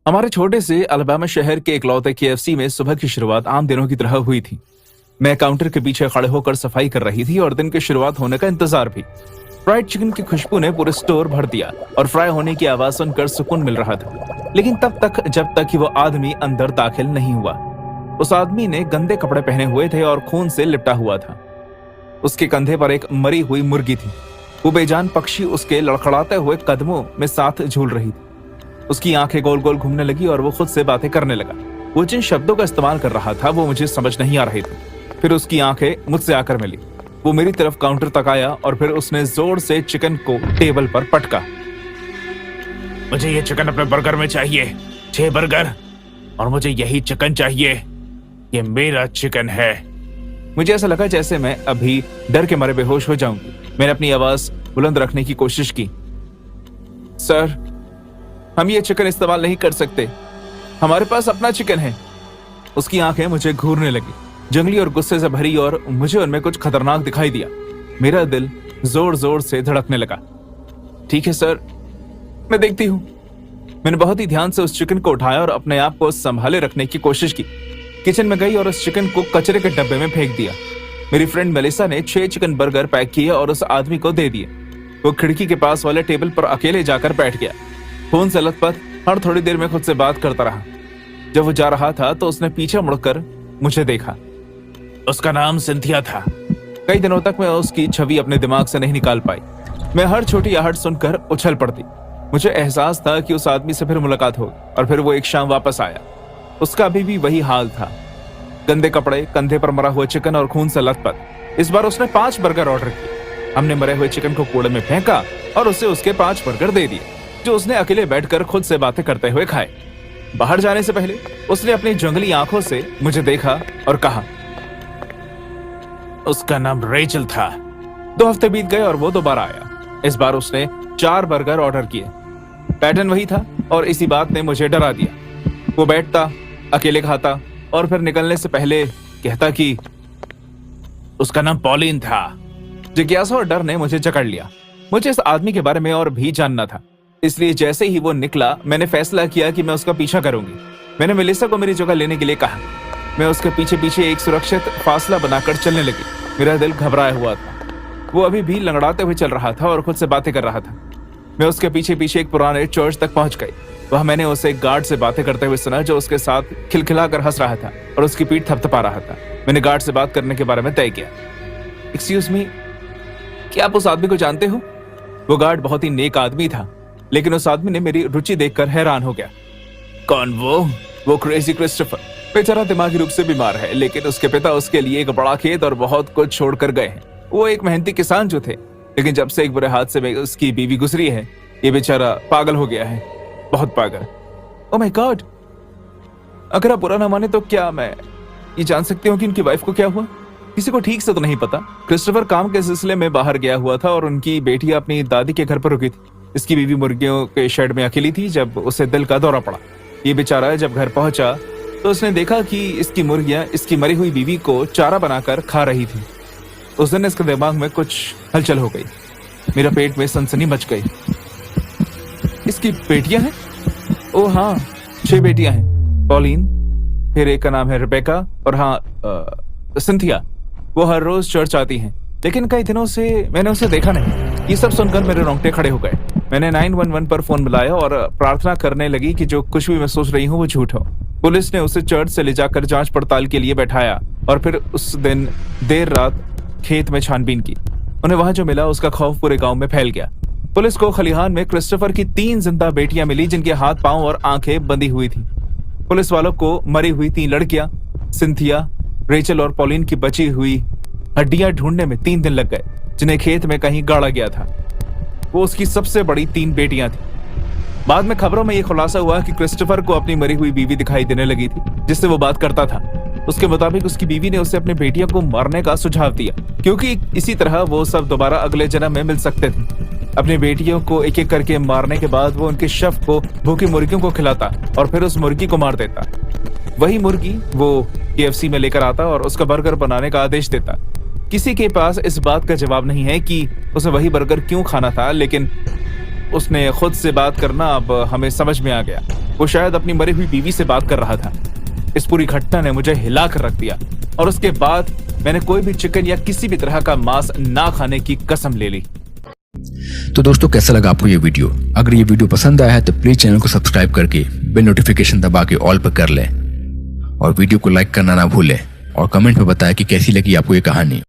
हमारे छोटे से अलबामा शहर के इकलौते केएफसी में सुबह की शुरुआत आम दिनों की तरह हुई थी। मैं काउंटर के पीछे खड़े होकर सफाई कर रही थी और दिन की शुरुआत होने का इंतजार भी। फ्राइड चिकन की खुशबू ने पूरे स्टोर भर दिया और फ्राई होने की आवाज सुनकर सुकून मिल रहा था, लेकिन तब तक जब तक कि वो आदमी अंदर दाखिल नहीं हुआ। उस आदमी ने गंदे कपड़े पहने हुए थे और खून से लिपटा हुआ था। उसके कंधे पर एक मरी हुई मुर्गी थी। वो बेजान पक्षी उसके लड़खड़ाते हुए कदमों में साथ झूल रही थी। उसकी आंखें गोल गोल घूमने लगी और वो खुद से बातें करने लगा। वो जिन शब्दों का इस्तेमाल कर रहा था वो मुझे समझ नहीं आ रहे थे। फिर उसकी आंखें मुझसे आकर मिली। वो मेरी तरफ काउंटर तक आया और फिर उसने जोर से चिकन को टेबल पर पटका। मुझे ये चिकन अपने बर्गर में चाहिए, 6 बर्गर, और मुझे यही चिकन चाहिए। ये मेरा चिकन है। मुझे ऐसा लगा जैसे मैं अभी डर के मारे बेहोश हो जाऊंगी। मैंने अपनी आवाज बुलंद रखने की कोशिश की। सर, हम ये चिकन इस्तेमाल नहीं कर सकते। हमारे पास अपना चिकन है। उसकी आंखें मुझे घूरने लगी, जंगली और गुस्से से भरी, और मुझे उनमें कुछ खतरनाक दिखाई दिया। मेरा दिल जोर जोर से धड़कने लगा। ठीक है सर, मैं देखती हूँ। मैंने बहुत ही ध्यान से उस चिकन को उठाया और अपने आप को संभाले रखने की कोशिश की। किचन में गई और उस चिकन को कचरे के डब्बे में फेंक दिया। मेरी फ्रेंड मेलिसा ने 6 चिकन बर्गर पैक किए और उस आदमी को दे दिए। वो खिड़की के पास वाले टेबल पर अकेले जाकर बैठ गया। फोन से लथपथ हर थोड़ी देर में खुद से बात करता रहा। जब वो जा रहा था तो उसने पीछे मुड़कर मुझे देखा। उसका नाम सिंथिया था। कई दिनों तक मैं उसकी छवि अपने दिमाग से नहीं निकाल पाई। मैं हर छोटी आहट सुनकर उछल पड़ती। मुझे एहसास था कि उस आदमी से फिर मुलाकात होगी। और फिर वो एक शाम वापस आया। उसका अभी भी वही हाल था, गंदे कपड़े, कंधे पर मरा हुआ चिकन और खून से लथपथ। इस बार उसने 5 बर्गर ऑर्डर किए। हमने मरे हुए चिकन को कूड़े में फेंका और उसे उसके 5 बर्गर दे दिए, जो उसने अकेले बैठकर खुद से बातें करते हुए खाए। बाहर जाने से पहले उसने अपनी जंगली आंखों से मुझे देखा और कहा, उसका नाम रेचल था। 2 हफ्ते बीत गए और वो दोबारा आया। इस बार उसने 4 बर्गर ऑर्डर किए। पैटर्न वही था और इसी बात ने मुझे डरा दिया। वो बैठता, अकेले खाता और फिर निकलने से पहले कहता कि उसका नाम पॉलिन था। जिज्ञासा और डर ने मुझे जकड़ लिया। मुझे इस आदमी के बारे में और भी जानना था, इसलिए जैसे ही वो निकला मैंने फैसला किया कि मैं उसका पीछा करूंगी। मैंने मेलिसा को मेरी जगह लेने के लिए कहा। मैं उसके पीछे पीछे एक सुरक्षित फासला बनाकर चलने लगी। मेरा दिल घबराया हुआ था। वो अभी भी लंगड़ाते हुए चल रहा था और खुद से बातें कर रहा था। मैं उसके पीछे पीछे एक पुराने चर्च तक पहुंच गई। वहां मैंने उसे एक गार्ड से बातें करते हुए सुना, जो उसके साथ खिलखिलाकर हंस रहा था और उसकी पीठ थपथपा रहा था। मैंने गार्ड से बात करने के बारे में तय किया। एक्सक्यूज मी, क्या आप उस आदमी को जानते हो? वो गार्ड बहुत ही नेक आदमी था, लेकिन उस आदमी ने मेरी रुचि देखकर हैरान हो गया। कौन वो क्रेजी क्रिस्टोफर। बेचारा दिमागी रूप से बीमार है, लेकिन उसके पिता उसके लिए एक बड़ा खेत और बहुत कुछ छोड़कर गए हैं। वो एक मेहनती किसान जो थे, लेकिन जब से एक बुरे हादसे में उसकी बीवी गुजरी है, ये बेचारा पागल हो गया है, बहुत पागल। ओह माय गॉड, अगर आप बुरा ना माने तो क्या मैं ये जान सकती हूँ कि उनकी वाइफ को क्या हुआ? किसी को ठीक से तो नहीं पता। क्रिस्टोफर काम के सिलसिले में बाहर गया हुआ था और उनकी बेटी अपनी दादी के घर पर रुकी थी। इसकी बीवी मुर्गियों के शेड में अकेली थी जब उसे दिल का दौरा पड़ा। ये बेचारा जब घर पहुंचा तो उसने देखा कि इसकी मुर्गियां इसकी मरी हुई बीवी को चारा बनाकर खा रही थी। उस दिन इसके दिमाग में कुछ हलचल हो गई। मेरा पेट में सनसनी मच गई। इसकी बेटियां हैं? ओह हाँ, 6 बेटियां हैं। पॉलिन, फिर एक का नाम है रिबेका, और हाँ सिंथिया। वो हर रोज चर्च आती हैं, लेकिन कई दिनों से मैंने उसे देखा नहीं। ये सब सुनकर मेरे रोंगटे खड़े हो गए। मैंने 911 पर फोन मिलाया और प्रार्थना करने लगी कि जो कुछ भी मैं सोच रही हूँ वो झूठ हो। पुलिस ने उसे चर्च से ले जाकर जांच पड़ताल के लिए बैठाया और फिर उस दिन देर रात खेत में छानबीन की। उन्हें वहां जो मिला उसका खौफ पूरे गांव में फैल गया। पुलिस को खलिहान में क्रिस्टोफर की 3 जिंदा बेटियां मिली, जिनके हाथ पांव और आंखें बंधी हुई थी। पुलिस वालों को मरी हुई 3 लड़कियां सिंथिया, रेचल और पॉलिन की बची हुई हड्डियां ढूंढने में 3 दिन लग गए, जिन्हें खेत में कहीं गाड़ा गया था। वो उसकी सबसे बड़ी 3 बेटियां थी। बाद में खबरों में यह खुलासा हुआ कि क्रिस्टोफर को अपनी मरी हुई बीवी दिखाई देने लगी थी, जिससे वो बात करता था। उसके मुताबिक उसकी बीवी ने उसे अपनी बेटियों को मारने का सुझाव दिया, क्योंकि इसी तरह वो सब दोबारा अगले जन्म में मिल सकते थे। अपनी बेटियों को एक एक करके मारने के बाद वो उनके शव को भूखी मुर्गियों को खिलाता और फिर उस मुर्गी को मार देता। वही मुर्गी वो केएफसी में लेकर आता और उसका बर्गर बनाने का आदेश देता। किसी के पास इस बात का जवाब नहीं है कि उसे वही बर्गर क्यों खाना था, लेकिन उसने खुद से बात करना अब हमें समझ में आ गया। वो शायद अपनी मरी हुई बीवी से बात कर रहा था। इस पूरी घटना ने मुझे हिला कर रख दिया और उसके बाद मैंने कोई भी चिकन या किसी भी तरह का मांस ना खाने की कसम ले ली। तो दोस्तों, कैसा लगा आपको ये वीडियो? अगर ये वीडियो पसंद आया है तो प्लीज चैनल को सब्सक्राइब करके बेल नोटिफिकेशन दबा के ऑल पर कर लें और वीडियो को लाइक करना ना भूलें और कमेंट में बताएं कि कैसी लगी आपको ये कहानी।